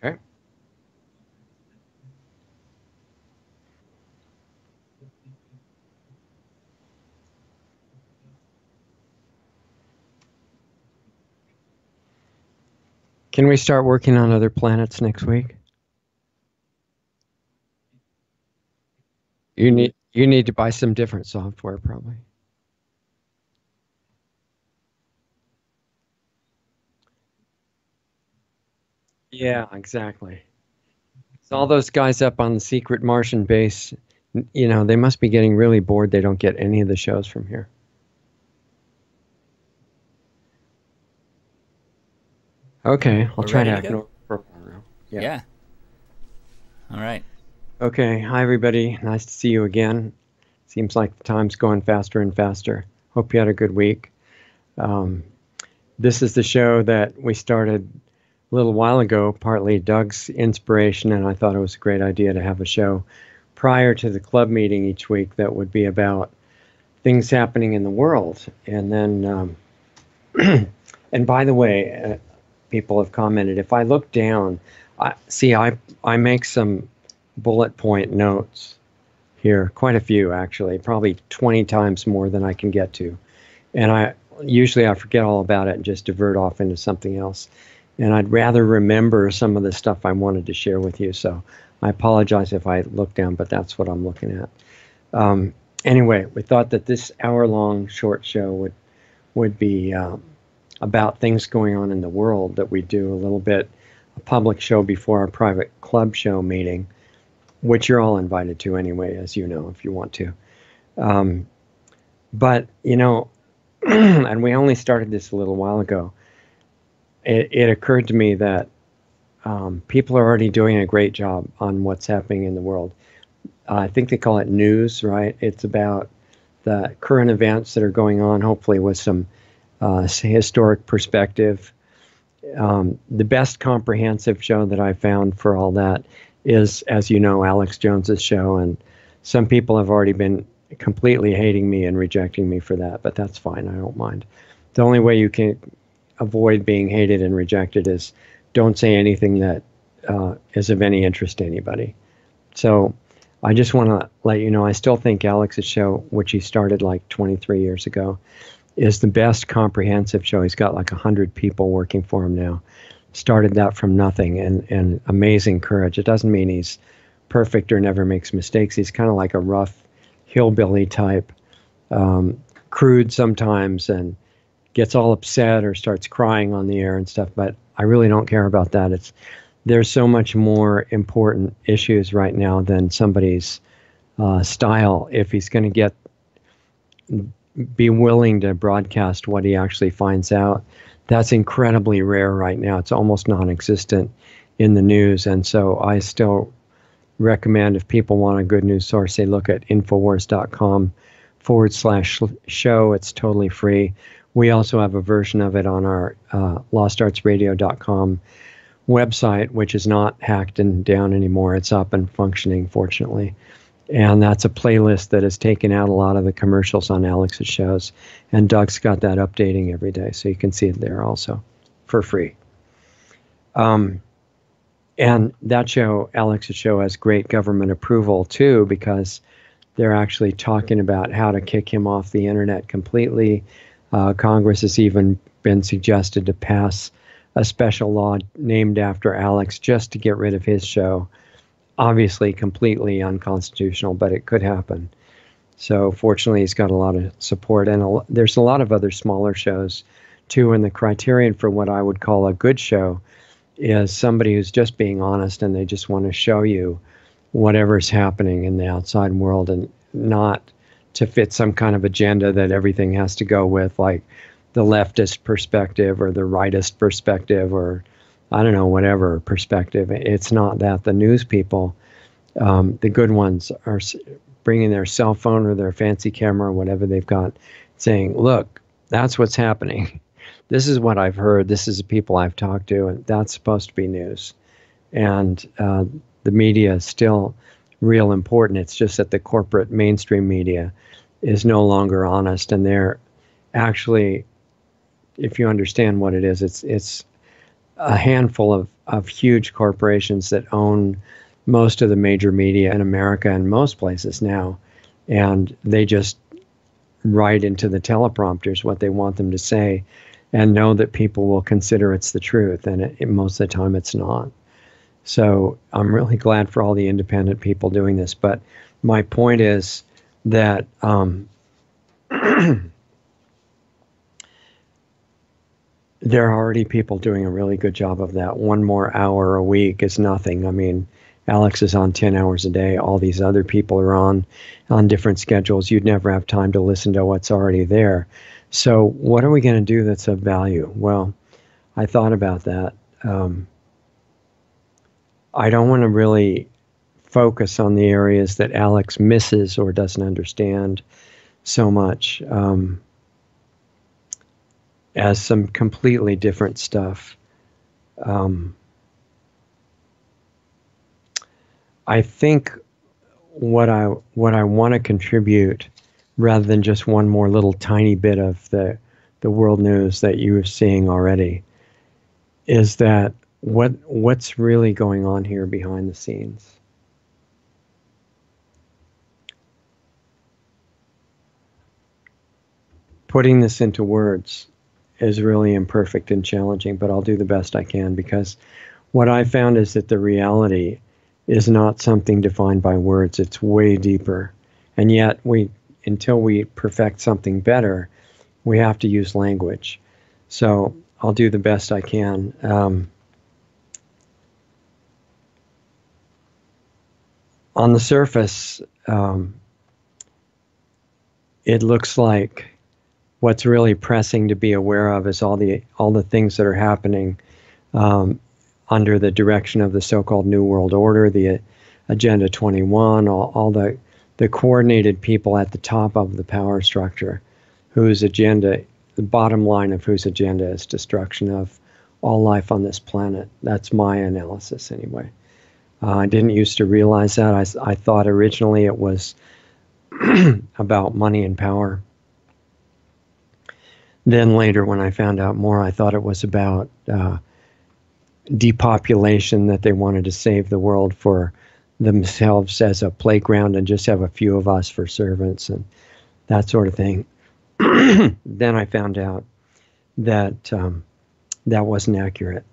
Okay. Can we start working on other planets next week? You need to buy some different software, probably. Yeah, exactly. So all those guys up on the secret Martian base, they must be getting really bored. They don't get any of the shows from here. Okay, I'll We're try to ready to act go? normal for a while now. Yeah. Yeah. All right. Okay. Hi, everybody. Nice to see you again. Seems like the time's going faster and faster. Hope you had a good week. Um, this is the show that we started a little while ago, partly Doug's inspiration, and I thought it was a great idea to have a show prior to the club meeting each week that would be about things happening in the world. And then, and by the way, people have commented, if I look down, I make some bullet point notes here, quite a few actually, probably 20 times more than I can get to. And I forget all about it and just divert off into something else. And I'd rather remember some of the stuff I wanted to share with you. So I apologize if I look down, but that's what I'm looking at. Anyway, we thought that this hour-long short show would be about things going on in the world, that we do a little bit a public show before our private club show meeting, which you're all invited to anyway, as you know, if you want to. Um, but and we only started this a little while ago. It occurred to me that people are already doing a great job on what's happening in the world. I think they call it news, right? It's about the current events that are going on, hopefully with some historic perspective. The best comprehensive show that I found for all that is, as you know, Alex Jones's show, and some people have already been completely hating me and rejecting me for that, but that's fine. I don't mind. The only way you can avoid being hated and rejected is don't say anything that is of any interest to anybody. So I just want to let you know I still think Alex's show, which he started like 23 years ago, is the best comprehensive show. He's got like 100 people working for him now. Started that from nothing, and amazing courage. It doesn't mean he's perfect or never makes mistakes. He's kind of like a rough hillbilly type, crude sometimes, and gets all upset or starts crying on the air and stuff. But I really don't care about that. There's so much more important issues right now than somebody's style. If he's going to be willing to broadcast what he actually finds out, that's incredibly rare right now. It's almost non-existent in the news. And so I still recommend, if people want a good news source, they look at infowars.com/show. It's totally free. We also have a version of it on our lostartsradio.com website, which is not hacked and down anymore. It's up and functioning, fortunately. And that's a playlist that has taken out a lot of the commercials on Alex's shows. And Doug's got that updating every day, so you can see it there also for free. And that show, Alex's show, has great government approval too, because they're actually talking about how to kick him off the internet completely. Congress has even been suggested to pass a special law named after Alex just to get rid of his show. Obviously completely unconstitutional, but it could happen. So fortunately, he's got a lot of support, and there's a lot of other smaller shows too. And the criterion for what I would call a good show is somebody who's just being honest, and they just want to show you whatever's happening in the outside world, and not to fit some kind of agenda that everything has to go with, like the leftist perspective or the rightist perspective, or I don't know, whatever perspective. It's not that. The news people, the good ones, are bringing their cell phone or their fancy camera or whatever they've got, saying, look, that's what's happening. This is what I've heard. This is the people I've talked to, and that's supposed to be news. And the media is still real important. It's just that the corporate mainstream media is no longer honest, and they're actually, if you understand what it is, it's a handful of huge corporations that own most of the major media in America and most places now, and they just write into the teleprompters what they want them to say and know that people will consider it's the truth, and most of the time it's not. So I'm really glad for all the independent people doing this. But my point is that there are already people doing a really good job of that. One more hour a week is nothing. I mean, Alex is on 10 hours a day. All these other people are on different schedules. You'd never have time to listen to what's already there. So what are we going to do that's of value? Well, I thought about that. I don't want to really focus on the areas that Alex misses or doesn't understand so much as some completely different stuff. I think what I want to contribute, rather than just one more little tiny bit of the world news that you are seeing already, is that what's really going on here behind the scenes. Putting this into words is really imperfect and challenging, but I'll do the best I can, because what I found is that the reality is not something defined by words. It's way deeper. And yet until we perfect something better, we have to use language. So I'll do the best I can. On the surface, it looks like what's really pressing to be aware of is all the things that are happening under the direction of the so-called New World Order, the Agenda 21, all the coordinated people at the top of the power structure, whose agenda, the bottom line of whose agenda is destruction of all life on this planet. That's my analysis anyway. I didn't used to realize that. I thought originally it was about money and power. Then later, when I found out more, I thought it was about depopulation, that they wanted to save the world for themselves as a playground and just have a few of us for servants and that sort of thing. Then I found out that that wasn't accurate.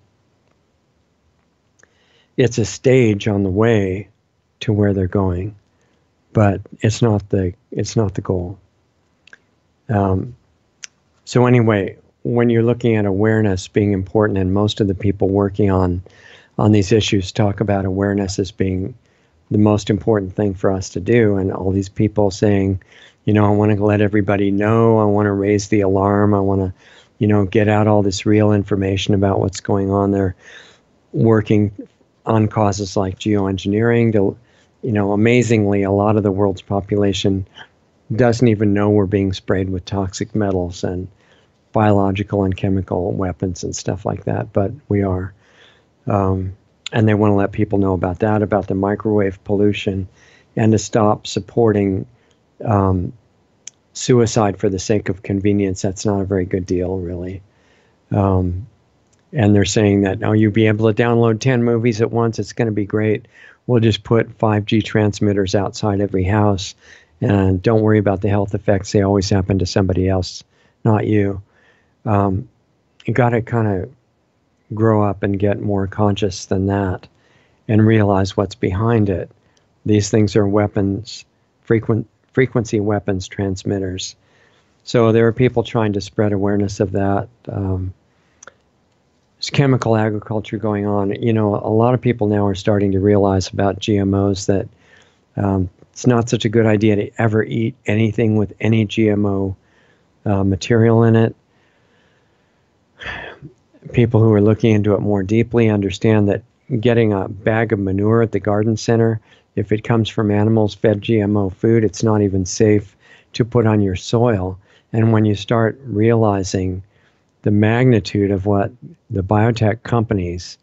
It's a stage on the way to where they're going, but it's not the goal. So anyway, when you're looking at awareness being important, and most of the people working on these issues talk about awareness as being the most important thing for us to do, and all these people saying, I want to let everybody know, I want to raise the alarm, I want to, get out all this real information about what's going on. They're working on causes like geoengineering. Amazingly, a lot of the world's population doesn't even know we're being sprayed with toxic metals and biological and chemical weapons and stuff like that, but we are. And they want to let people know about that, about the microwave pollution, and to stop supporting suicide for the sake of convenience. That's not a very good deal, really. And they're saying that, you'll be able to download 10 movies at once. It's going to be great. We'll just put 5G transmitters outside every house, and don't worry about the health effects. They always happen to somebody else, not you. You got to kind of grow up and get more conscious than that and realize what's behind it. These things are weapons, frequency weapons transmitters. So there are people trying to spread awareness of that. There's chemical agriculture going on. A lot of people now are starting to realize about GMOs that it's not such a good idea to ever eat anything with any GMO material in it. People who are looking into it more deeply understand that getting a bag of manure at the garden center, if it comes from animals fed GMO food, it's not even safe to put on your soil. And when you start realizing the magnitude of what the biotech companies,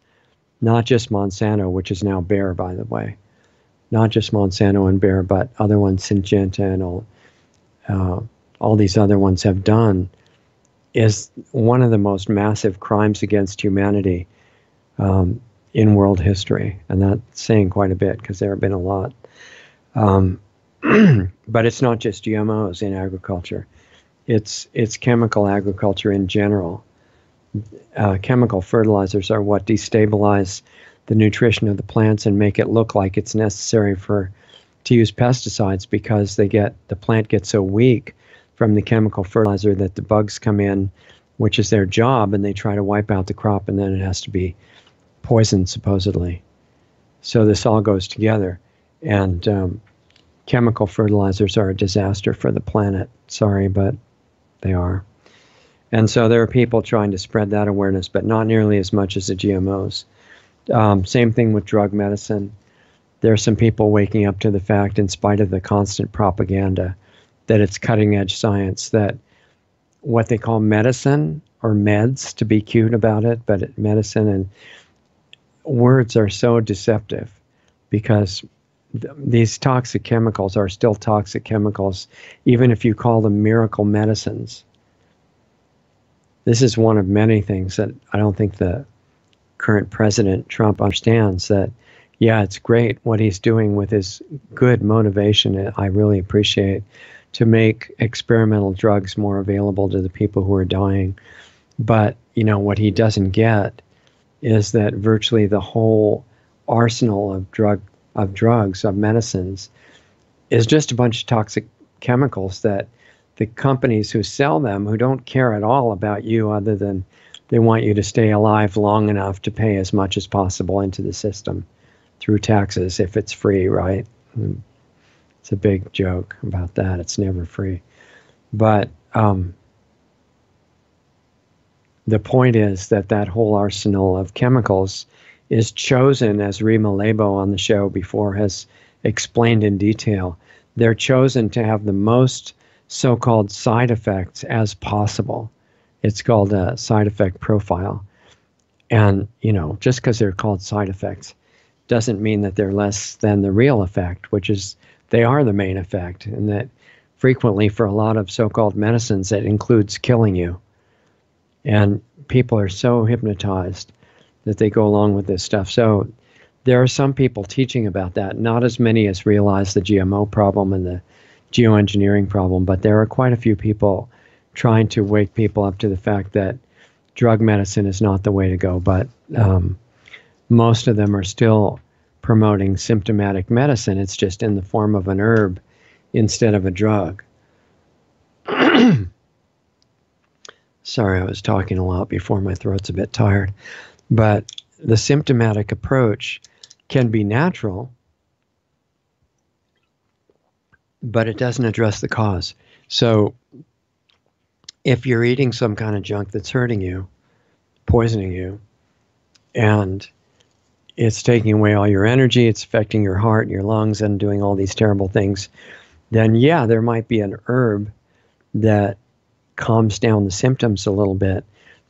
not just Monsanto, which is now Bayer, by the way, not just Monsanto and Bayer, but other ones, Syngenta and all these other ones have done, is one of the most massive crimes against humanity. in world history, and that's saying quite a bit because there have been a lot. But it's not just GMOs in agriculture. It's chemical agriculture in general. Chemical fertilizers are what destabilize the nutrition of the plants and make it look like it's necessary to use pesticides, because the plant gets so weak from the chemical fertilizer that the bugs come in, which is their job, and they try to wipe out the crop, and then it has to be poisoned, supposedly. So this all goes together. And chemical fertilizers are a disaster for the planet. Sorry, but they are. And so there are people trying to spread that awareness, but not nearly as much as the GMOs. Same thing with drug medicine. There are some people waking up to the fact, in spite of the constant propaganda, that it's cutting-edge science, that what they call medicine, or meds to be cute about it, but medicine and words are so deceptive, because these toxic chemicals are still toxic chemicals, even if you call them miracle medicines. This is one of many things that I don't think the current President Trump understands, that, yeah, it's great what he's doing with his good motivation, I really appreciate, to make experimental drugs more available to the people who are dying. But, what he doesn't get is that virtually the whole arsenal of drugs, of medicines, is just a bunch of toxic chemicals that the companies who sell them, who don't care at all about you other than they want you to stay alive long enough to pay as much as possible into the system through taxes, if it's free, right? It's a big joke about that. It's never free. But the point is that whole arsenal of chemicals is chosen, as Rima Lebo on the show before has explained in detail. They're chosen to have the most so-called side effects as possible. It's called a side effect profile. And, just because they're called side effects doesn't mean that they're less than the real effect, which is they are the main effect. And that frequently for a lot of so-called medicines, it includes killing you. And people are so hypnotized that they go along with this stuff. So there are some people teaching about that, not as many as realize the GMO problem and the geoengineering problem, but there are quite a few people trying to wake people up to the fact that drug medicine is not the way to go. But most of them are still promoting symptomatic medicine. It's just in the form of an herb instead of a drug. Sorry, I was talking a lot before. My throat's a bit tired. But the symptomatic approach can be natural, but it doesn't address the cause. So if you're eating some kind of junk that's hurting you, poisoning you, and it's taking away all your energy, it's affecting your heart and your lungs and doing all these terrible things, then yeah, there might be an herb that calms down the symptoms a little bit,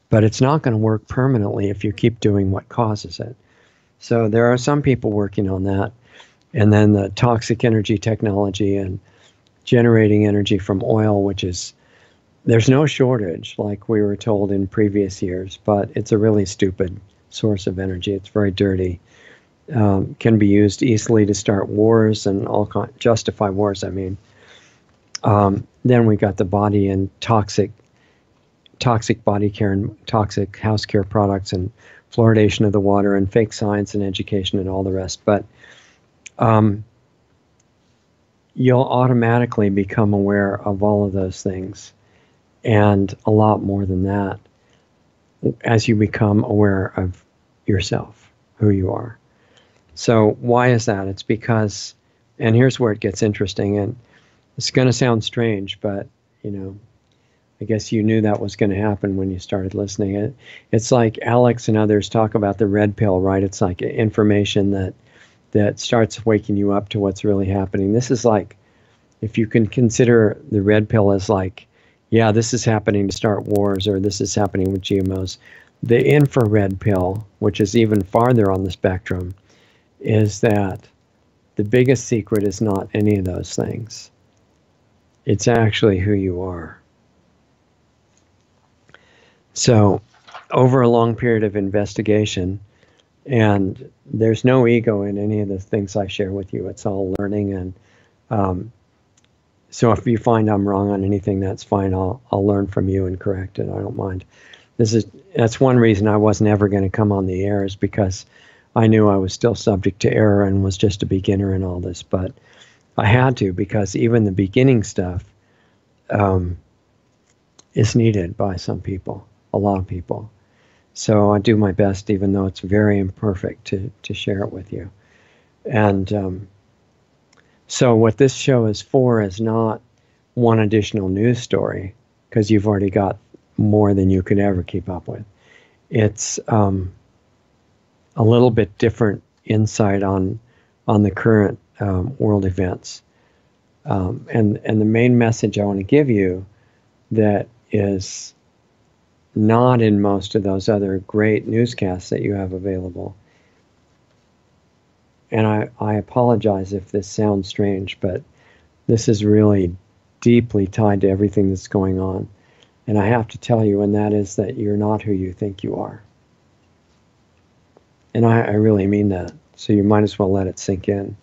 but it's not going to work permanently if you keep doing what causes it. So there are some people working on that. And then the toxic energy technology and generating energy from oil, which is, there's no shortage like we were told in previous years, but it's a really stupid source of energy. It's very dirty. Can be used easily to start wars and justify wars, I mean. Then we got the body and toxic body care and toxic house care products and fluoridation of the water and fake science and education and all the rest. But you'll automatically become aware of all of those things and a lot more than that as you become aware of yourself, who you are. So why is that? It's because, and here's where it gets interesting, and it's going to sound strange, but, I guess you knew that was going to happen when you started listening. It's like Alex and others talk about the red pill, right? It's like information that starts waking you up to what's really happening. This is like, if you can consider the red pill as like, yeah, this is happening to start wars, or this is happening with GMOs. The infrared pill, which is even farther on the spectrum, is that the biggest secret is not any of those things. It's actually who you are. So over a long period of investigation, And there's no ego in any of the things I share with you. It's all learning. And so if you find I'm wrong on anything, that's fine. I'll learn from you and correct it. I don't mind. That's one reason I wasn't ever going to come on the air, is because I knew I was still subject to error and was just a beginner in all this. But I had to, because even the beginning stuff is needed by some people, a lot of people. So I do my best, even though it's very imperfect, to share it with you. And so what this show is for is not one additional news story, because you've already got more than you could ever keep up with. It's a little bit different insight on the current world events. And the main message I want to give you that is not in most of those other great newscasts that you have available. And I apologize if this sounds strange, but this is really deeply tied to everything that's going on. And I have to tell you, and that is that you're not who you think you are. And I really mean that. So you might as well let it sink in.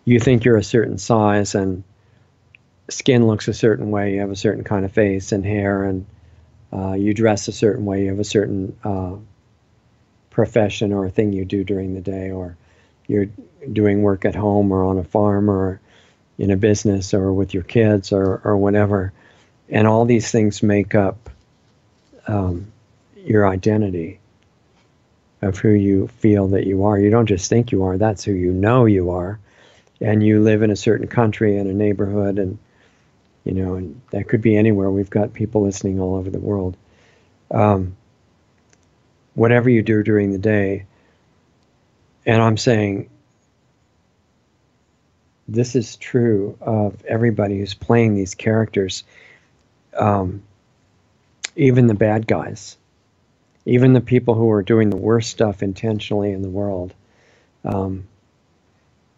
You think you're a certain size and skin looks a certain way, you have a certain kind of face and hair, and you dress a certain way, you have a certain profession or a thing you do during the day, or you're doing work at home or on a farm or in a business or with your kids or whatever. And all these things make up your identity of who you feel that you are. You don't just think you are, that's who you know you are. And you live in a certain country and a neighborhood, and and that could be anywhere. We've got people listening all over the world. Whatever you do during the day, and I'm saying this is true of everybody who's playing these characters, even the bad guys, even the people who are doing the worst stuff intentionally in the world.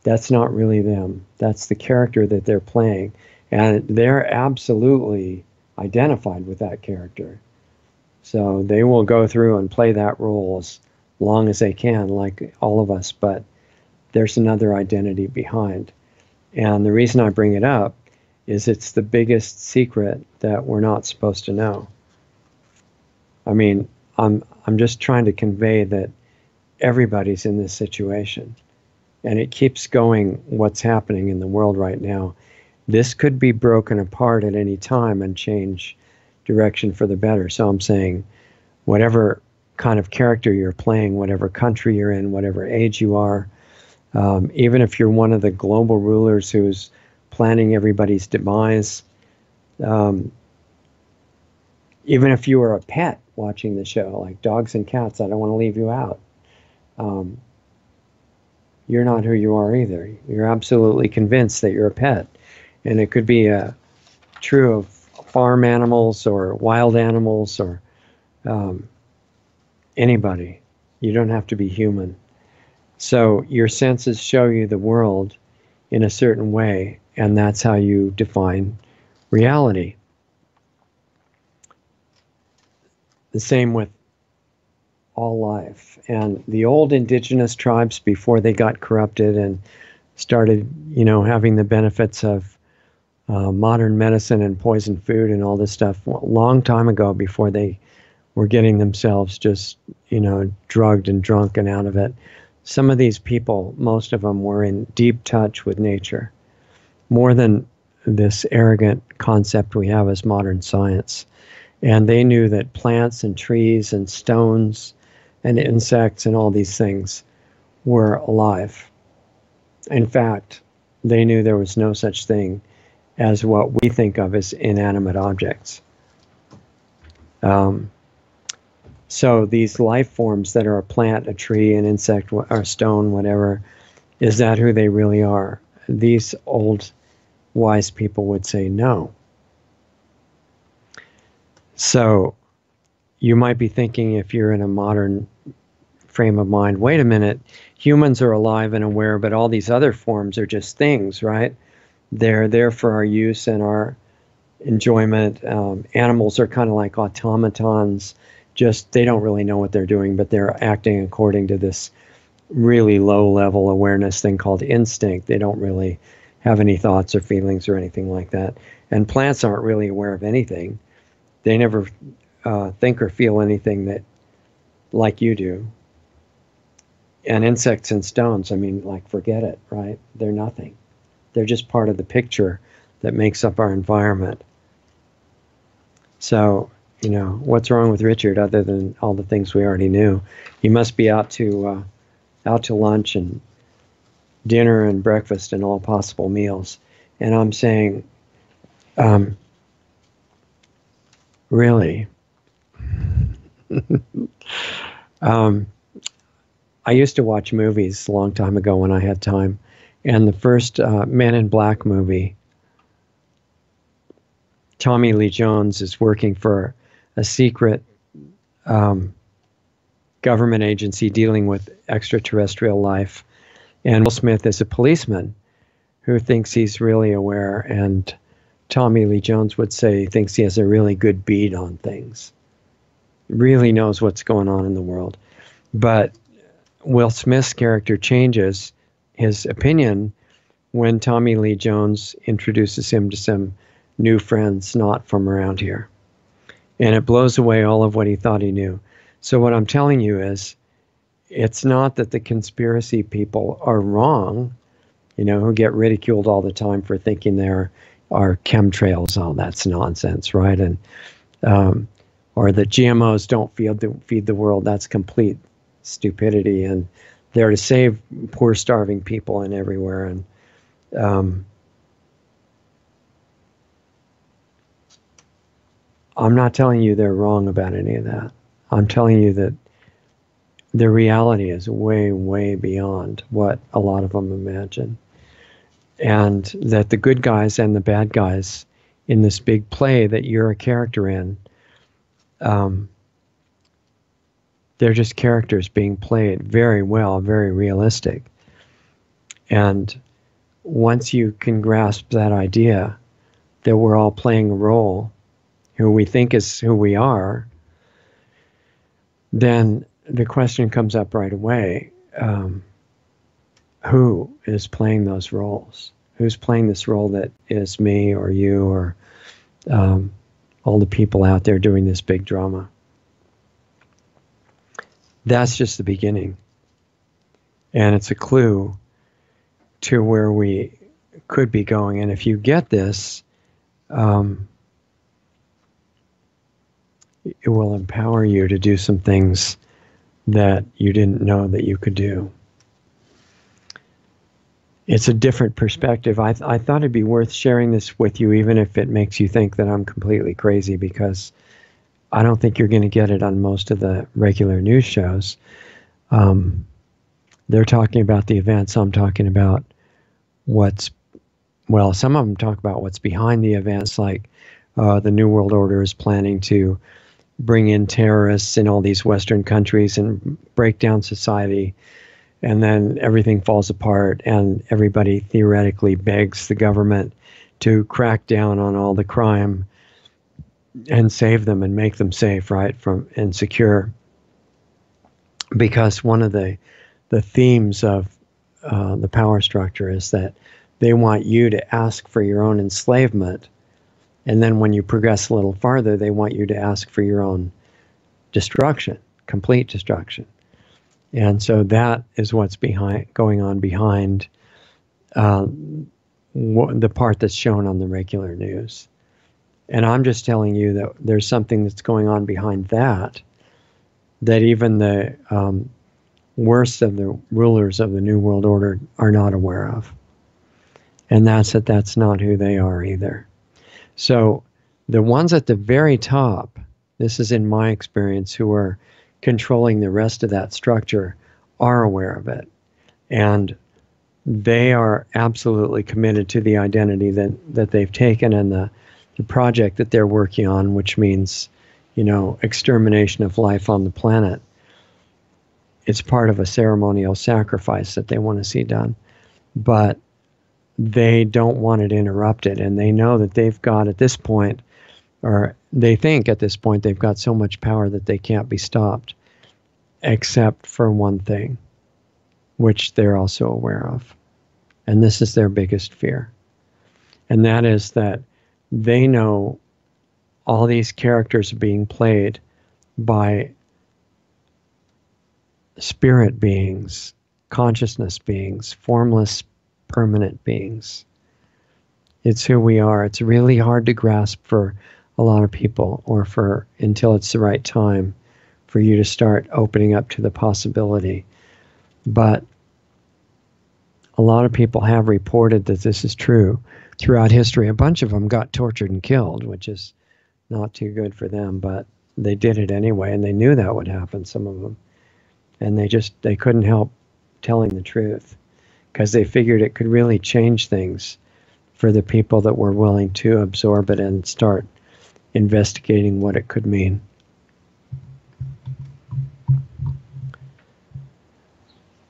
That's not really them. That's the character that they're playing. And they're absolutely identified with that character. So they will go through and play that role as long as they can, like all of us, but there's another identity behind. And the reason I bring it up is it's the biggest secret that we're not supposed to know. I mean, I'm just trying to convey that everybody's in this situation. And it keeps going, what's happening in the world right now. This could be broken apart at any time and change direction for the better. So I'm saying, whatever kind of character you're playing, whatever country you're in, whatever age you are, even if you're one of the global rulers who's planning everybody's demise, even if you are a pet watching the show, like dogs and cats, I don't want to leave you out. You're not who you are either. You're absolutely convinced that you're a pet. And it could be true of farm animals or wild animals or anybody. You don't have to be human. So your senses show you the world in a certain way, and that's how you define reality. The same with all life. And the old indigenous tribes, before they got corrupted and started, having the benefits of modern medicine and poison food and all this stuff, a long time ago, before they were getting themselves just, drugged and drunk and out of it, some of these people, most of them, were in deep touch with nature, more than this arrogant concept we have as modern science. And they knew that plants and trees and stones and insects and all these things were alive. In fact, they knew there was no such thing as what we think of as inanimate objects. So these life forms that are a plant, a tree, an insect, or a stone, whatever, is that who they really are? These old wise people would say no. So you might be thinking, if you're in a modern frame of mind, wait a minute, humans are alive and aware, but all these other forms are just things, right? They're there for our use and our enjoyment. Animals are kind of like automatons. just, they don't really know what they're doing, but they're acting according to this really low level awareness thing called instinct. They don't really have any thoughts or feelings or anything like that. And plants aren't really aware of anything. They never think or feel anything that like you do. And insects and stones, I mean, like, forget it, right? They're nothing. They're just part of the picture that makes up our environment. So, you know, what's wrong with Richard other than all the things we already knew? He must be out to lunch and dinner and breakfast and all possible meals. And I'm saying, really? I used to watch movies a long time ago when I had time. And the first Men in Black movie, Tommy Lee Jones is working for a secret government agency dealing with extraterrestrial life. And Will Smith is a policeman who thinks he's really aware. And Tommy Lee Jones would say he thinks he has a really good bead on things, really knows what's going on in the world. But Will Smith's character changes his opinion when Tommy Lee Jones introduces him to some new friends not from around here. And it blows away all of what he thought he knew. So what I'm telling you is, it's not that the conspiracy people are wrong, you know, who get ridiculed all the time for thinking there are chemtrails. Oh, that's nonsense, right? And or that GMOs don't feed the world. That's complete stupidity, and they're to save poor starving people and everywhere. And I'm not telling you they're wrong about any of that. I'm telling you that the reality is way, way beyond what a lot of them imagine. And that the good guys and the bad guys in this big play that you're a character in, they're just characters being played very well, very realistic. And once you can grasp that idea that we're all playing a role, who we think is who we are, then the question comes up right away, who is playing those roles? Who's playing this role that is me or you or all the people out there doing this big drama? That's just the beginning. And it's a clue to where we could be going. And if you get this, it will empower you to do some things that you didn't know that you could do. It's a different perspective. I thought it'd be worth sharing this with you, even if it makes you think that I'm completely crazy, because I don't think you're going to get it on most of the regular news shows. They're talking about the events. I'm talking about some of them talk about what's behind the events, like the New World Order is planning to bring in terrorists in all these Western countries and break down society. And then everything falls apart, and everybody theoretically begs the government to crack down on all the crime and save them and make them safe, right, and secure. Because one of the themes of the power structure is that they want you to ask for your own enslavement, and then when you progress a little farther, they want you to ask for your own destruction, complete destruction. And so that is what's going on behind the part that's shown on the regular news. And I'm just telling you that there's something that's going on behind that even the worst of the rulers of the New World Order are not aware of. And that's not who they are either. So the ones at the very top, this is in my experience, who are controlling the rest of that structure, are aware of it. And they are absolutely committed to the identity that they've taken and the project that they're working on, which means, extermination of life on the planet. It's part of a ceremonial sacrifice that they want to see done. But they don't want it interrupted. And they know that they've got, at this point, or they think at this point they've got so much power that they can't be stopped, except for one thing, which they're also aware of. And this is their biggest fear. And that is that they know all these characters are being played by spirit beings, consciousness beings, formless, permanent beings. It's who we are. It's really hard to grasp for a lot of people, or for until it's the right time for you to start opening up to the possibility. But a lot of people have reported that this is true throughout history. A bunch of them got tortured and killed, which is not too good for them, but they did it anyway, and they knew that would happen, some of them. And they couldn't help telling the truth, because they figured it could really change things for the people that were willing to absorb it and start investigating what it could mean.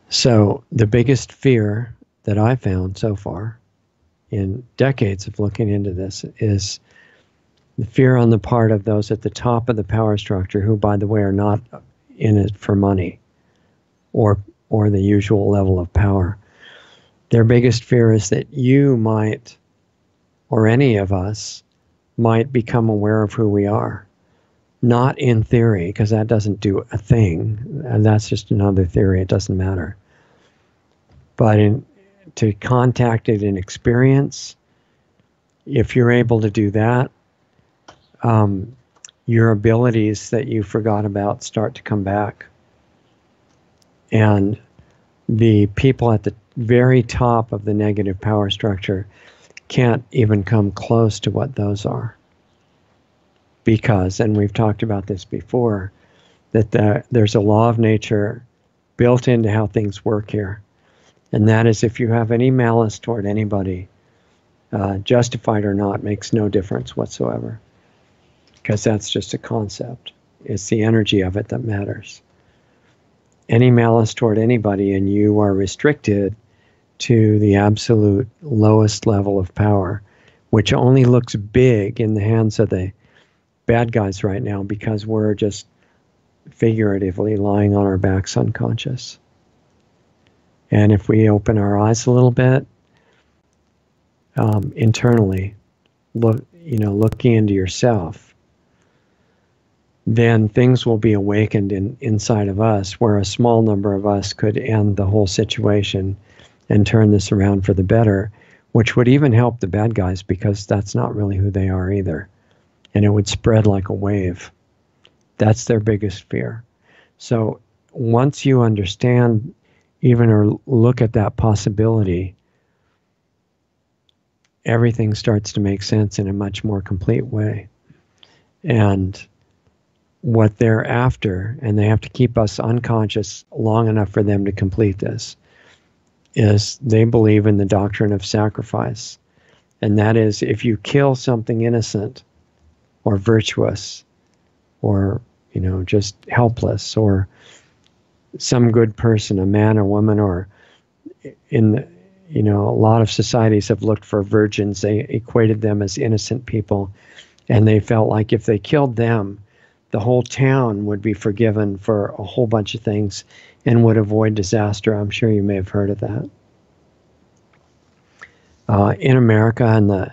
So the biggest fear that I found so far in decades of looking into this is the fear on the part of those at the top of the power structure, who, by the way, are not in it for money or the usual level of power. Their biggest fear is that you might, or any of us, might become aware of who we are. Not in theory, because that doesn't do a thing, and that's just another theory, it doesn't matter. But to contact it in experience, if you're able to do that, your abilities that you forgot about start to come back. And the people at the very top of the negative power structure can't even come close to what those are. Because, and we've talked about this before, that there's a law of nature built into how things work here. And that is, if you have any malice toward anybody, justified or not, makes no difference whatsoever. Because that's just a concept. It's the energy of it that matters. Any malice toward anybody, and you are restricted to the absolute lowest level of power, which only looks big in the hands of the bad guys right now, because we're just figuratively lying on our backs unconscious. And if we open our eyes a little bit, internally, looking into yourself, then things will be awakened inside of us, where a small number of us could end the whole situation and turn this around for the better, which would even help the bad guys, because that's not really who they are either. And it would spread like a wave. That's their biggest fear. So once you understand even or look at that possibility, everything starts to make sense in a much more complete way. And what they're after, and they have to keep us unconscious long enough for them to complete this, is they believe in the doctrine of sacrifice. And that is, if you kill something innocent or virtuous or, just helpless, or some good person, a man or woman, or a lot of societies have looked for virgins. They equated them as innocent people, and they felt like if they killed them, the whole town would be forgiven for a whole bunch of things and would avoid disaster. I'm sure you may have heard of that. In America, in the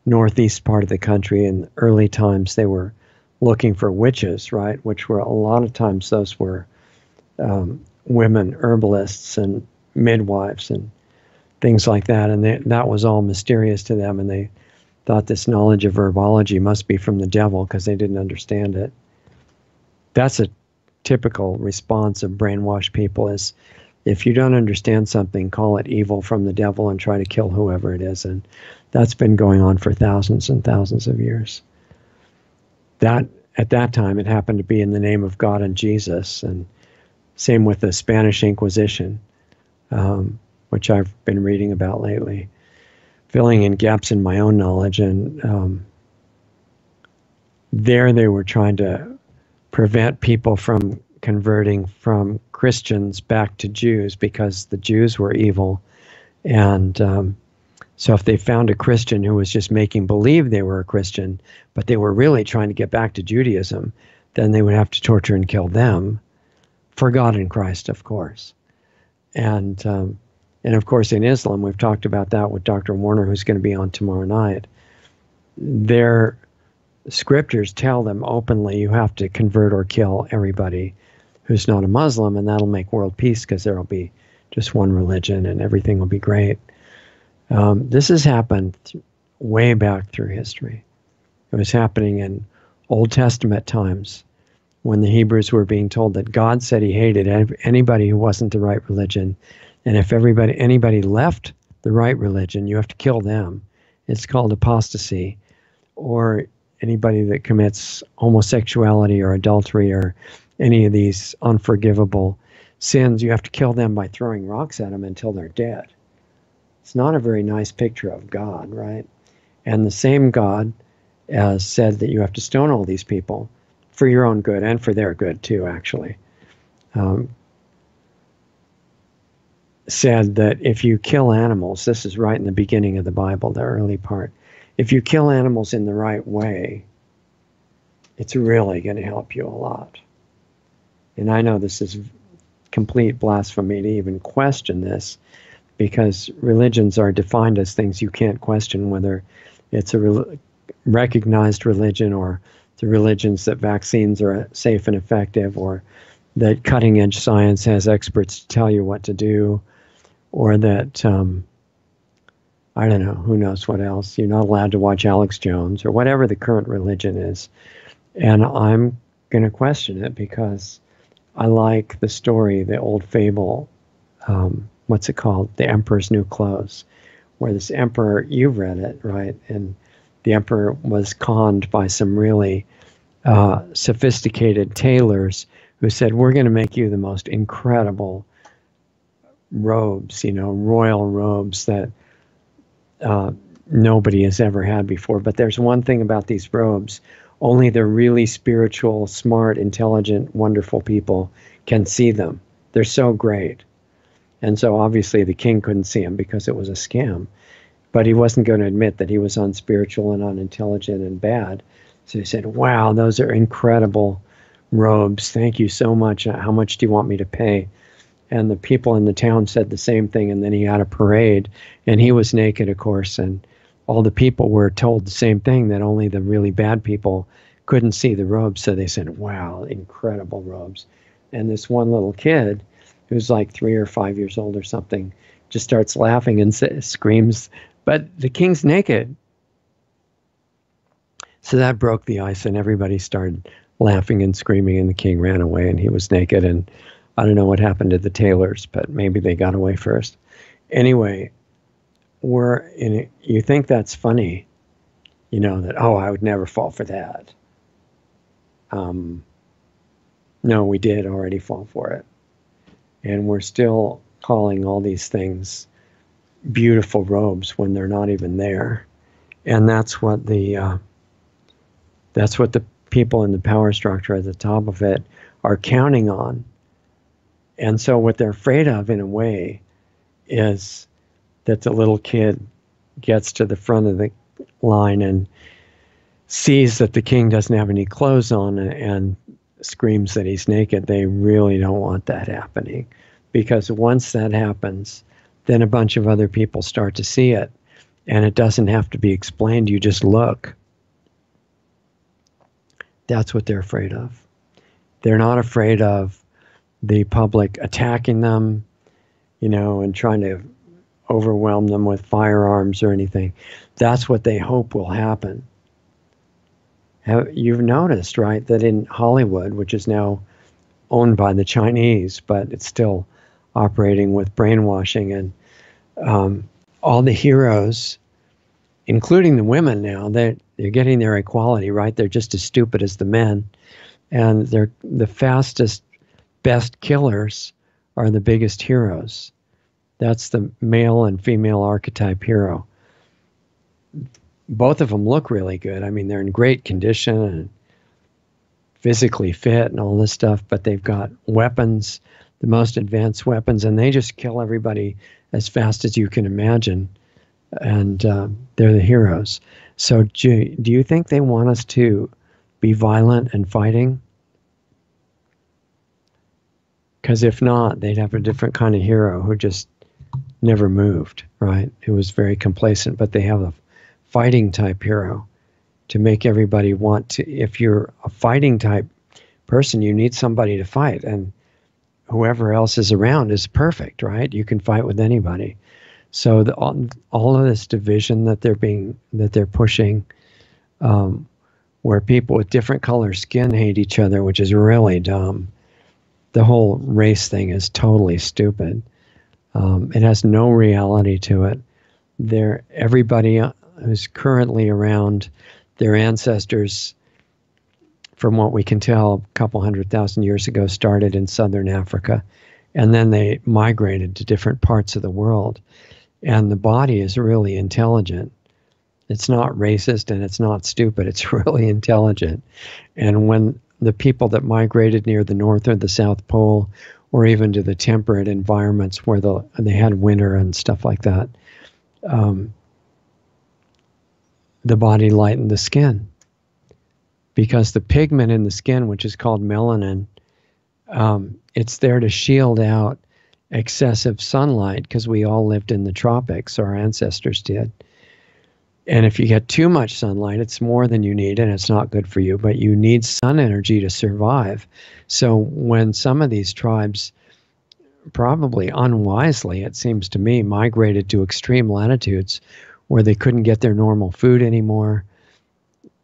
northeast part of the country, in early times, they were looking for witches, right? Which were, a lot of times, those were women herbalists and midwives and things like that. And that was all mysterious to them. And they thought this knowledge of herbology must be from the devil, because they didn't understand it. That's a typical response of brainwashed people, is if you don't understand something, call it evil from the devil and try to kill whoever it is. And that's been going on for thousands and thousands of years. That, at that time, it happened to be in the name of God and Jesus. And same with the Spanish Inquisition, which I've been reading about lately, filling in gaps in my own knowledge. And there they were trying to prevent people from converting from Christians back to Jews, because the Jews were evil, and So if they found a Christian who was just making believe they were a Christian, but they were really trying to get back to Judaism, then they would have to torture and kill them for God and Christ, of course. And of course, in Islam, we've talked about that with Dr. Warner, who's going to be on tomorrow night. Their scriptures tell them openly, you have to convert or kill everybody who's not a Muslim, and that'll make world peace because there will be just one religion and everything will be great. This has happened way back through history. It was happening in Old Testament times when the Hebrews were being told that God said he hated anybody who wasn't the right religion. And if anybody left the right religion, you have to kill them. It's called apostasy. Or anybody that commits homosexuality or adultery or any of these unforgivable sins, you have to kill them by throwing rocks at them until they're dead. It's not a very nice picture of God, right? And the same God as said that you have to stone all these people for your own good and for their good too, actually. Said that if you kill animals, this is right in the beginning of the Bible, the early part, if you kill animals in the right way, it's really going to help you a lot. And I know this is complete blasphemy to even question this, because religions are defined as things you can't question, whether it's a recognized religion or the religions that vaccines are safe and effective, or that cutting edge science has experts to tell you what to do, or that, I don't know, who knows what else. You're not allowed to watch Alex Jones or whatever the current religion is. And I'm going to question it because I like the story, the old fable, what's it called? The Emperor's New Clothes, where this emperor, you've read it, right? And the emperor was conned by some really sophisticated tailors who said, we're going to make you the most incredible robes, royal robes that nobody has ever had before. But there's one thing about these robes: only the really spiritual, smart, intelligent, wonderful people can see them. They're so great. And so obviously the king couldn't see them because it was a scam. But he wasn't going to admit that he was unspiritual and unintelligent and bad. So he said, wow, those are incredible robes. Thank you so much. How much do you want me to pay? And the people in the town said the same thing. And then he had a parade, and he was naked, of course. And all the people were told the same thing, that only the really bad people couldn't see the robes. So they said, wow, incredible robes. And this one little kid, who's like 3 or 5 years old or something, just starts laughing and screams, but the king's naked. So that broke the ice, and everybody started laughing and screaming, and the king ran away, and he was naked. And I don't know what happened to the tailors, but maybe they got away first. Anyway, you think that's funny, that, oh, I would never fall for that. No, we did already fall for it. And we're still calling all these things beautiful robes when they're not even there. And that's what the people in the power structure at the top of it are counting on. And so what they're afraid of, in a way, is that the little kid gets to the front of the line and sees that the king doesn't have any clothes on and screams that he's naked. They really don't want that happening, because once that happens, then a bunch of other people start to see it, and it doesn't have to be explained. You just look. That's what they're afraid of. They're not afraid of the public attacking them, and trying to overwhelm them with firearms or anything. That's what they hope will happen. You've noticed, right, that in Hollywood, which is now owned by the Chinese, but it's still operating with brainwashing, and all the heroes, including the women now, they're getting their equality, right? They're just as stupid as the men, and they're the fastest, best killers are the biggest heroes. That's the male and female archetype hero. Both of them look really good. I mean, they're in great condition and physically fit and all this stuff, but they've got weapons, the most advanced weapons, and they just kill everybody as fast as you can imagine. and they're the heroes. So do you think they want us to be violent and fighting? Because if not, they'd have a different kind of hero who just never moved, right? Who was very complacent, but they have a fighting type hero to make everybody want to. If you're a fighting type person, you need somebody to fight, and whoever else is around is perfect, right? You can fight with anybody. So all of this division that they're pushing, where people with different color skin hate each other, which is really dumb. The whole race thing is totally stupid. It has no reality to it. Everybody who's currently around, their ancestors, from what we can tell, a couple 100,000 years ago, started in southern Africa, and then they migrated to different parts of the world. And the body is really intelligent. It's not racist and it's not stupid. It's really intelligent. And when the people that migrated near the North or the South Pole, or even to the temperate environments where they had winter and stuff like that, the body lightened the skin. Because the pigment in the skin, which is called melanin, it's there to shield out excessive sunlight, because we all lived in the tropics, our ancestors did. And if you get too much sunlight, it's more than you need, and it's not good for you, but you need sun energy to survive. So when some of these tribes, probably unwisely, it seems to me, migrated to extreme latitudes where they couldn't get their normal food anymore,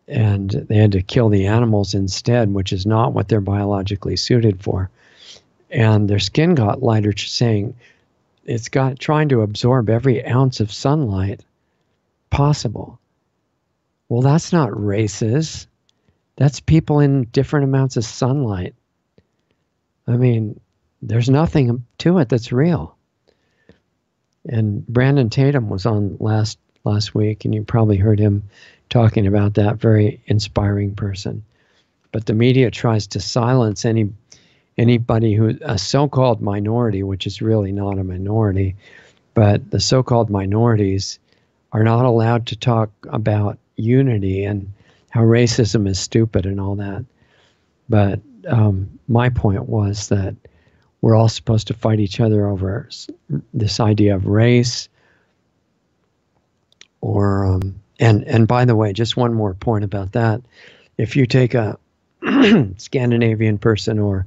and they had to kill the animals instead, which is not what they're biologically suited for. And their skin got lighter, saying it's trying to absorb every ounce of sunlight possible. Well, that's not races. That's people in different amounts of sunlight. I mean, there's nothing to it that's real. And Brandon Tatum was on last week, and you probably heard him talking about that. Very inspiring person. But the media tries to silence anybody who, a so-called minority, which is really not a minority, but the so-called minorities are not allowed to talk about unity and how racism is stupid and all that. But my point was that we're all supposed to fight each other over this idea of race, or and by the way, just one more point about that. If you take a Scandinavian person or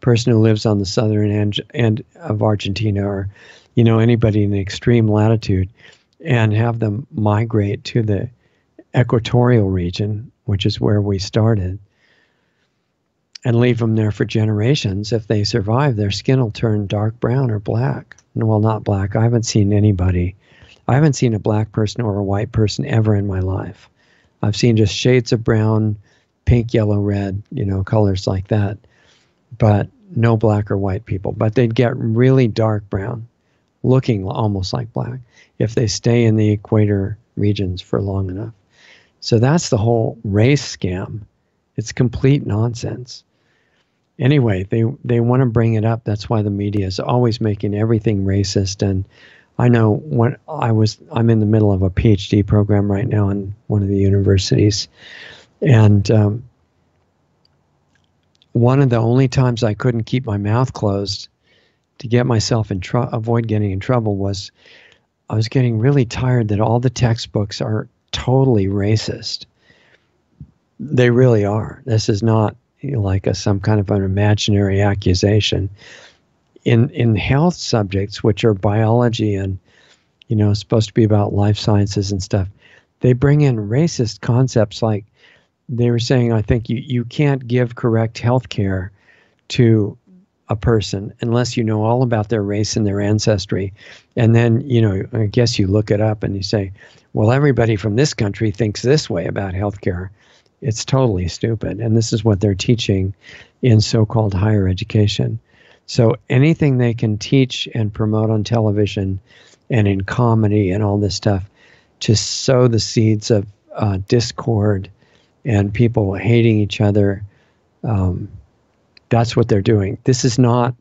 person who lives on the southern end of Argentina, or anybody in the extreme latitude, and have them migrate to the equatorial region, which is where we started, and leave them there for generations, if they survive, their skin will turn dark brown or black. Well, not black. I haven't seen a black person or a white person ever in my life. I've seen just shades of brown, pink, yellow, red, colors like that, but no black or white people. But they'd get really dark brown, looking almost like black, if they stay in the equator regions for long enough. So that's the whole race scam. It's complete nonsense. Anyway, they want to bring it up. That's why the media is always making everything racist. And I know when I'm in the middle of a PhD program right now in one of the universities, and one of the only times I couldn't keep my mouth closed to get myself avoid getting in trouble was I was getting really tired that all the textbooks are totally racist. They really are. This is not like some kind of an imaginary accusation. In health subjects, which are biology and supposed to be about life sciences and stuff, they bring in racist concepts. Like they were saying, I think you can't give correct health care to a person unless you know all about their race and their ancestry. And then, I guess you look it up and you say, well, everybody from this country thinks this way about healthcare. It's totally stupid. And this is what they're teaching in so-called higher education. So anything they can teach and promote on television and in comedy and all this stuff to sow the seeds of discord and people hating each other, that's what they're doing. This is not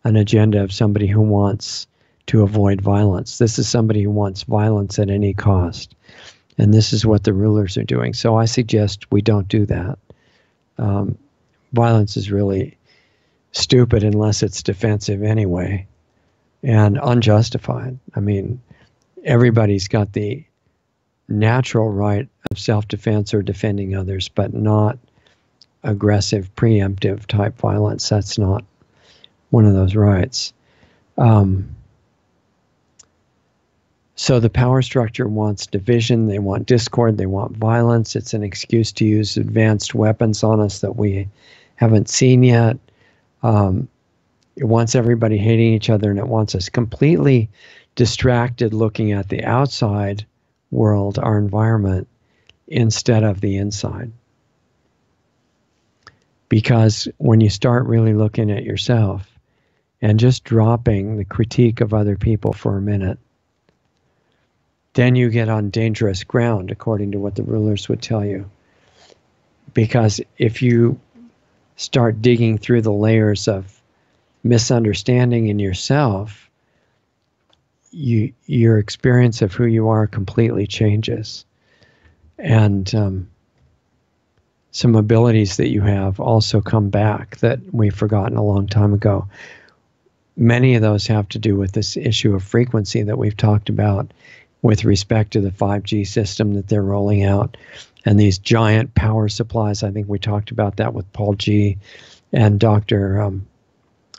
an agenda of somebody who wants to avoid violence. This is somebody who wants violence at any cost. And this is what the rulers are doing. So I suggest we don't do that. Violence is really stupid unless it's defensive anyway, and unjustified. I mean, everybody's got the natural right of self-defense or defending others, but not aggressive, preemptive type violence. That's not one of those rights. So the power structure wants division, they want discord, they want violence. It's an excuse to use advanced weapons on us that we haven't seen yet. It wants everybody hating each other, and it wants us completely distracted looking at the outside world, our environment, instead of the inside. Because when you start really looking at yourself and just dropping the critique of other people for a minute, then you get on dangerous ground, according to what the rulers would tell you. Because if you start digging through the layers of misunderstanding in yourself, your experience of who you are completely changes. And some abilities that you have also come back that we've forgotten a long time ago. Many of those have to do with this issue of frequency that we've talked about with respect to the 5G system that they're rolling out and these giant power supplies. I think we talked about that with Paul G. and Dr.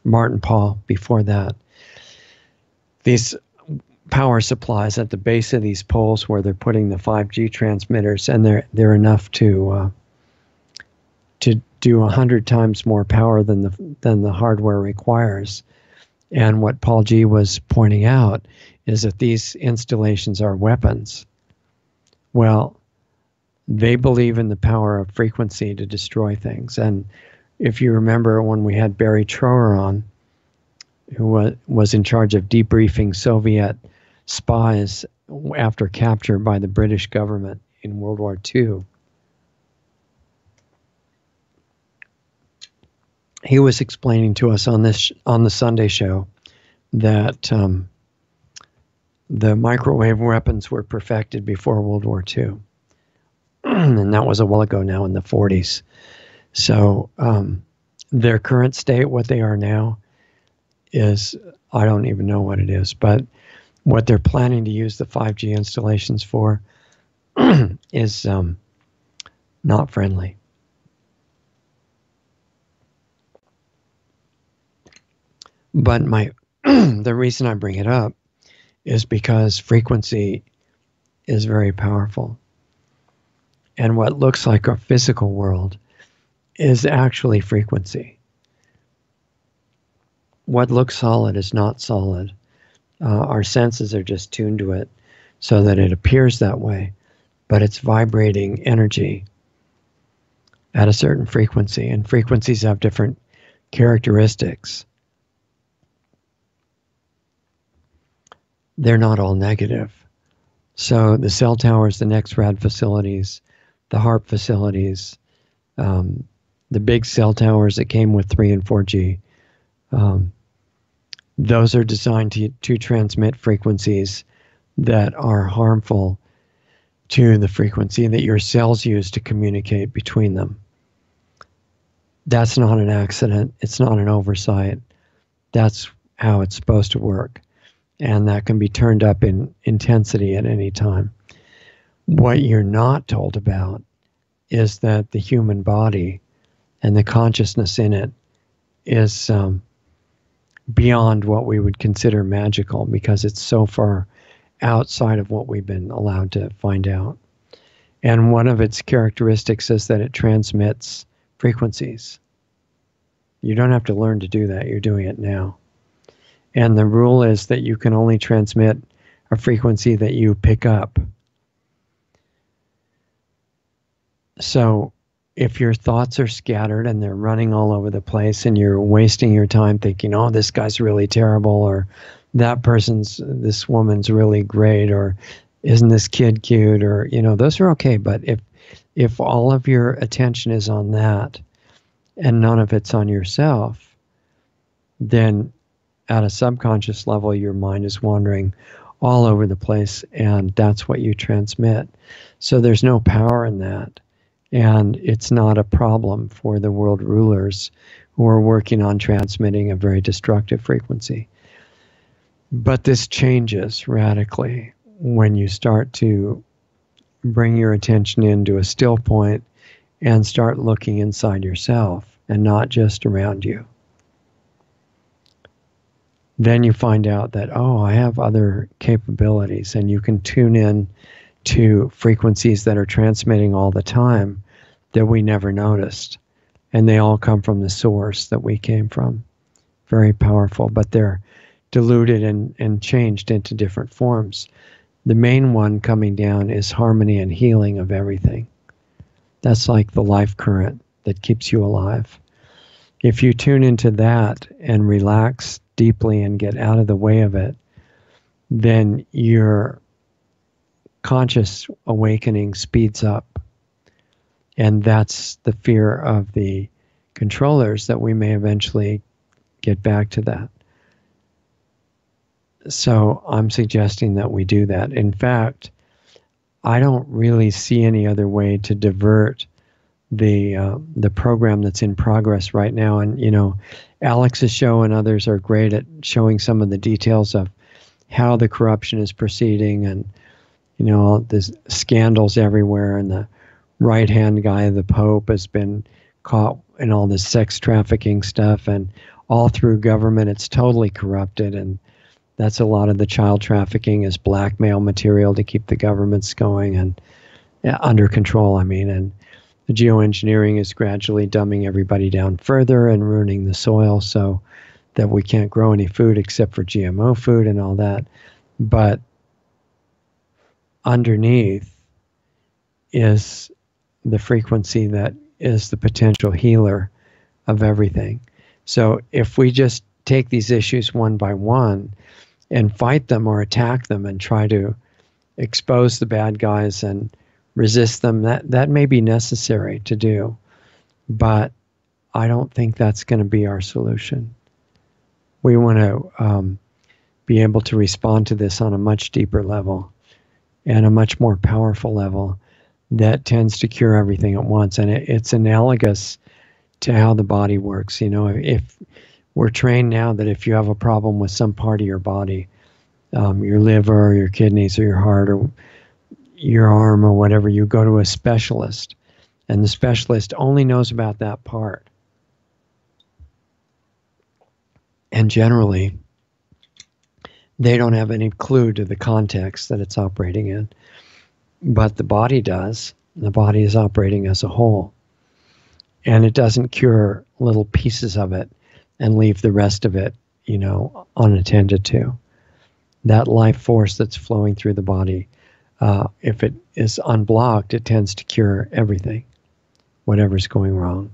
Martin Paul before that. These power supplies at the base of these poles where they're putting the 5G transmitters, and they're enough to do 100 times more power than the hardware requires. And what Paul G. was pointing out is that these installations are weapons. Well, they believe in the power of frequency to destroy things. And if you remember when we had Barry Trower on, who was in charge of debriefing Soviet spies after capture by the British government in World War II, he was explaining to us on the Sunday show that the microwave weapons were perfected before World War II. And that was a while ago now, in the 40s. So their current state, what they are now, is, I don't even know what it is, but what they're planning to use the 5G installations for is not friendly. But the reason I bring it up is because frequency is very powerful. And what looks like our physical world is actually frequency. What looks solid is not solid. Our senses are just tuned to it so that it appears that way, but it's vibrating energy at a certain frequency, and frequencies have different characteristics. They're not all negative. So the cell towers, the NexRad facilities, the HARP facilities, the big cell towers that came with 3 and 4G, those are designed to transmit frequencies that are harmful to the frequency that your cells use to communicate between them. That's not an accident. It's not an oversight. That's how it's supposed to work. And that can be turned up in intensity at any time. What you're not told about is that the human body and the consciousness in it is beyond what we would consider magical, because it's so far outside of what we've been allowed to find out. And one of its characteristics is that it transmits frequencies. You don't have to learn to do that. You're doing it now. And the rule is that you can only transmit a frequency that you pick up. So if your thoughts are scattered and they're running all over the place and you're wasting your time thinking, oh, this guy's really terrible, or this woman's really great, or isn't this kid cute, or, those are okay. But if all of your attention is on that and none of it's on yourself, then at a subconscious level, your mind is wandering all over the place, and that's what you transmit. So there's no power in that. And it's not a problem for the world rulers who are working on transmitting a very destructive frequency. But this changes radically when you start to bring your attention into a still point and start looking inside yourself and not just around you. Then you find out that, oh, I have other capabilities, and you can tune in to frequencies that are transmitting all the time that we never noticed. And they all come from the source that we came from. Very powerful, but they're diluted and changed into different forms. The main one coming down is harmony and healing of everything. That's like the life current that keeps you alive. If you tune into that and relax deeply and get out of the way of it, then your conscious awakening speeds up. And that's the fear of the controllers, that we may eventually get back to that. So I'm suggesting that we do that. In fact, I don't really see any other way to divert the program that's in progress right now. And, you know, Alex's show and others are great at showing some of the details of how the corruption is proceeding, and, you know, there's scandals everywhere, and the right-hand guy, the Pope, has been caught in all this sex trafficking stuff, and all through government it's totally corrupted, and that's a lot of the child trafficking is blackmail material to keep the governments going and under control, and the geoengineering is gradually dumbing everybody down further and ruining the soil so that we can't grow any food except for GMO food and all that. But underneath is the frequency that is the potential healer of everything. So if we just take these issues one by one and fight them or attack them and try to expose the bad guys and resist them, that may be necessary to do, but I don't think that's going to be our solution. We want to be able to respond to this on a much deeper level and a much more powerful level that tends to cure everything at once. And it's analogous to how the body works. You know, if we're trained now that if you have a problem with some part of your body, your liver or your kidneys or your heart or your arm or whatever, you go to a specialist, and the specialist only knows about that part. And generally, they don't have any clue to the context that it's operating in. But the body does. The body is operating as a whole. And it doesn't cure little pieces of it and leave the rest of it, you know, unattended to. That life force that's flowing through the body, if it is unblocked, it tends to cure everything, whatever's going wrong.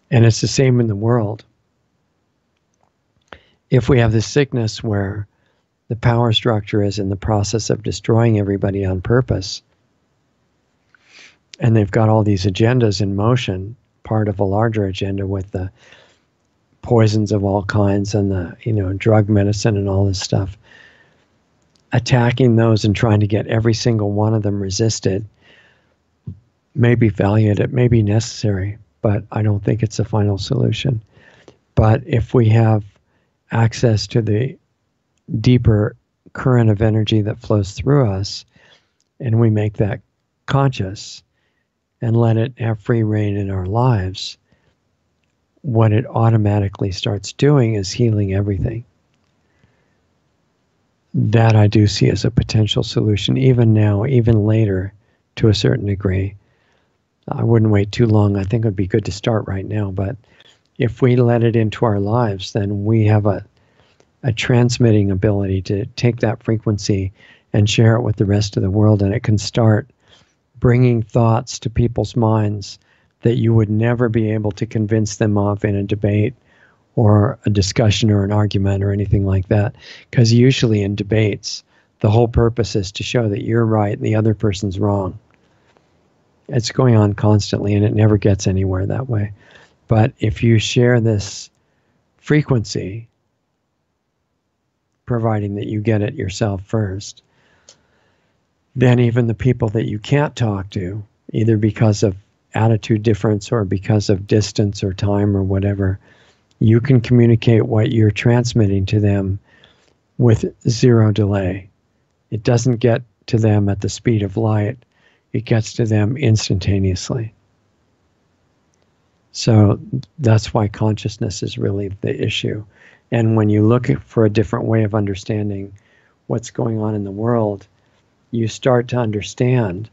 And it's the same in the world. If we have this sickness where the power structure is in the process of destroying everybody on purpose, and they've got all these agendas in motion, part of a larger agenda with the poisons of all kinds and the, you know, drug medicine and all this stuff, attacking those and trying to get every single one of them resisted may be valued, it may be necessary, but I don't think it's a final solution. But if we have access to the deeper current of energy that flows through us, and we make that conscious and let it have free reign in our lives, what it automatically starts doing is healing everything. That I do see as a potential solution, even now, even later, to a certain degree. I wouldn't wait too long. I think it would be good to start right now, but if we let it into our lives, then we have a transmitting ability to take that frequency and share it with the rest of the world, and it can start bringing thoughts to people's minds that you would never be able to convince them of in a debate or a discussion or an argument or anything like that. Because usually in debates, the whole purpose is to show that you're right and the other person's wrong. It's going on constantly, and it never gets anywhere that way. But if you share this frequency, providing that you get it yourself first. Then even the people that you can't talk to, either because of attitude difference or because of distance or time or whatever, you can communicate what you're transmitting to them with zero delay. It doesn't get to them at the speed of light. It gets to them instantaneously. So that's why consciousness is really the issue. And when you look for a different way of understanding what's going on in the world, you start to understand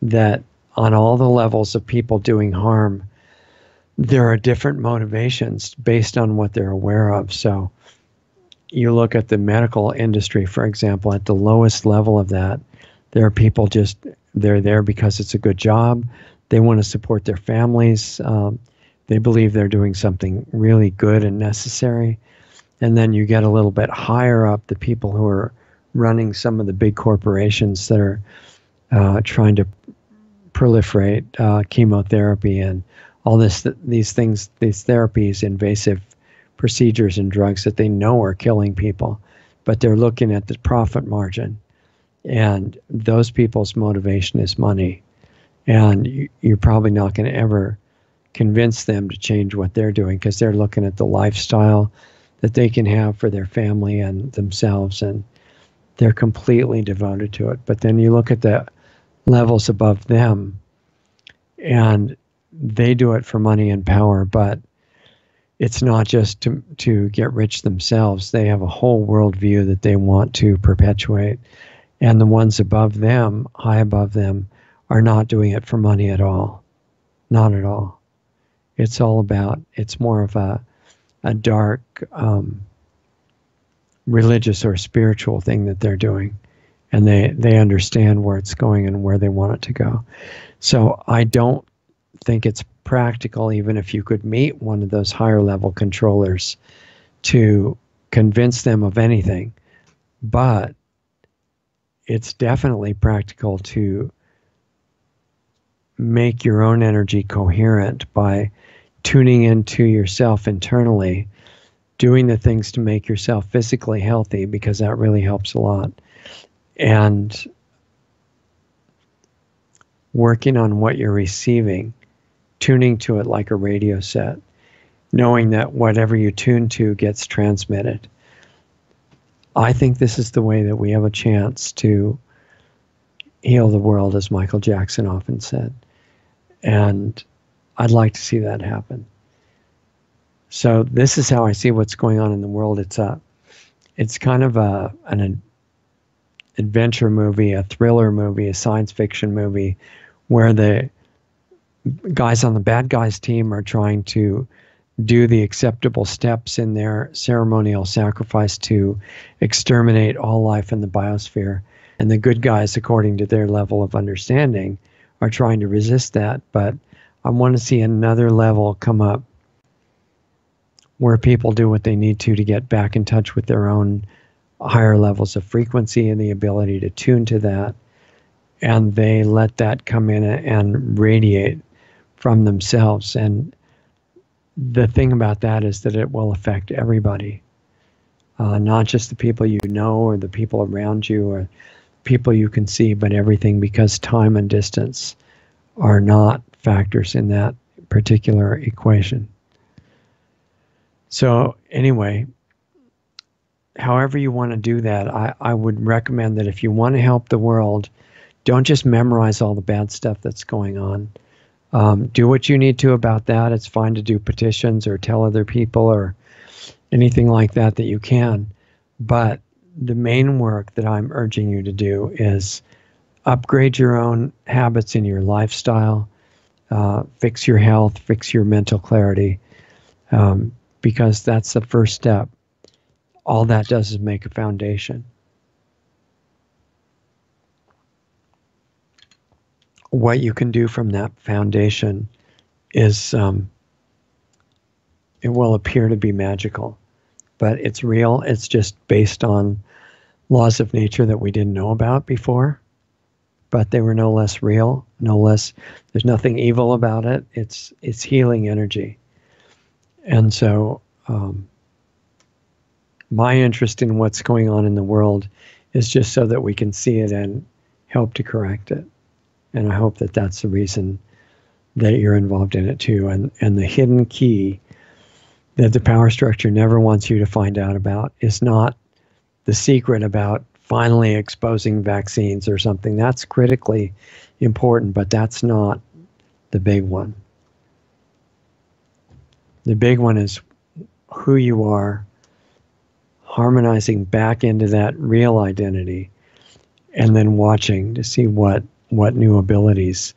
that on all the levels of people doing harm, there are different motivations based on what they're aware of. So you look at the medical industry, for example, at the lowest level of that, there are people they're there because it's a good job. They want to support their families. They believe they're doing something really good and necessary. And then you get a little bit higher up, the people who are running some of the big corporations that are trying to proliferate chemotherapy and all these things, these therapies, invasive procedures and drugs that they know are killing people, but they're looking at the profit margin. And those people's motivation is money. And you're probably not going to ever convince them to change what they're doing because they're looking at the lifestyle that they can have for their family and themselves, and they're completely devoted to it. But then you look at the levels above them, and they do it for money and power, but it's not just to get rich themselves. They have a whole worldview that they want to perpetuate. And the ones above them, high above them, are not doing it for money at all. Not at all. It's more of a dark religious or spiritual thing that they're doing. And they understand where it's going and where they want it to go. So I don't think it's practical, even if you could meet one of those higher level controllers, to convince them of anything. But it's definitely practical to make your own energy coherent by tuning into yourself internally, doing the things to make yourself physically healthy, because that really helps a lot, and working on what you're receiving, tuning to it like a radio set, knowing that whatever you tune to gets transmitted. I think this is the way that we have a chance to heal the world, as Michael Jackson often said. And I'd like to see that happen. So this is how I see what's going on in the world. It's kind of an adventure movie, a thriller movie, a science fiction movie, where the guys on the bad guys team are trying to do the acceptable steps in their ceremonial sacrifice to exterminate all life in the biosphere. And the good guys, according to their level of understanding, are trying to resist that. But I want to see another level come up where people do what they need to get back in touch with their own higher levels of frequency and the ability to tune to that. And they let that come in and radiate from themselves. And the thing about that is that it will affect everybody, not just the people you know or the people around you or people you can see, but everything, because time and distance are not factors in that particular equation. So anyway, however you want to do that, I would recommend that if you want to help the world, don't just memorize all the bad stuff that's going on. Do what you need to about that. It's fine to do petitions or tell other people or anything like that you can. But the main work that I'm urging you to do is upgrade your own habits in your lifestyle, fix your health, fix your mental clarity, because that's the first step. All that does is make a foundation. What you can do from that foundation is, it will appear to be magical, but it's real. It's just based on laws of nature that we didn't know about before, but they were no less real, there's nothing evil about it. It's healing energy. And so My interest in what's going on in the world is just so that we can see it and help to correct it. And I hope that that's the reason that you're involved in it too. And the hidden key that the power structure never wants you to find out about is not the secret about finally exposing vaccines or something. That's critically important, but that's not the big one. The big one is who you are, harmonizing back into that real identity, and then watching to see what new abilities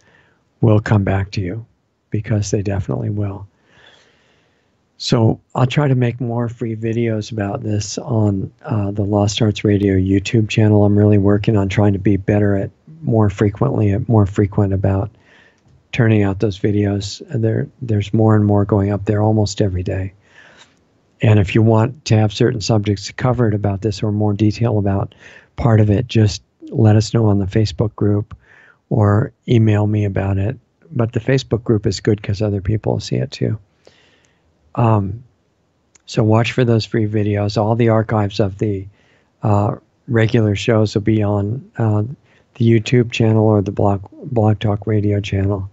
will come back to you, because they definitely will. So I'll try to make more free videos about this on the Lost Arts Radio YouTube channel. I'm really working on trying to be better at more frequent about turning out those videos. There's more and more going up there almost every day. And if you want to have certain subjects covered about this or more detail about part of it, just let us know on the Facebook group or email me about it. But the Facebook group is good because other people will see it too. So watch for those free videos. All the archives of the regular shows will be on the YouTube channel or the Blog Talk Radio channel.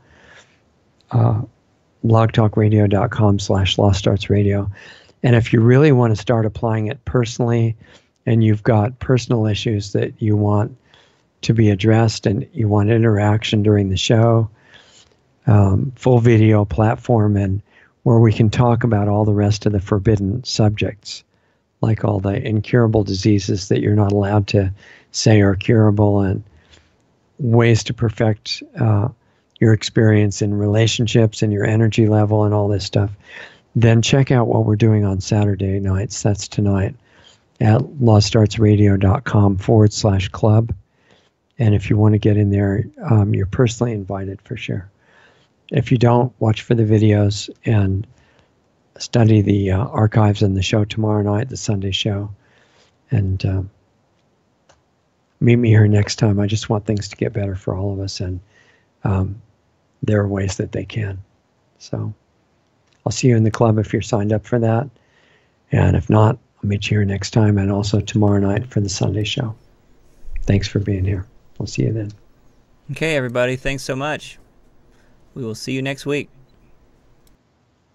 blogtalkradio.com/lostartsradio. And if you really want to start applying it personally and you've got personal issues that you want to be addressed and you want interaction during the show, full video platform, and where we can talk about all the rest of the forbidden subjects, like all the incurable diseases that you're not allowed to say are curable, and ways to perfect your experience in relationships and your energy level and all this stuff, then check out what we're doing on Saturday nights. That's tonight at lostartsradio.com/club. And if you want to get in there, you're personally invited for sure. If you don't, watch for the videos and study the archives and the show tomorrow night, the Sunday show. And meet me here next time. I just want things to get better for all of us, and there are ways that they can. So I'll see you in the club if you're signed up for that. And if not, I'll meet you here next time and also tomorrow night for the Sunday show. Thanks for being here. We'll see you then. Okay, everybody. Thanks so much. We will see you next week.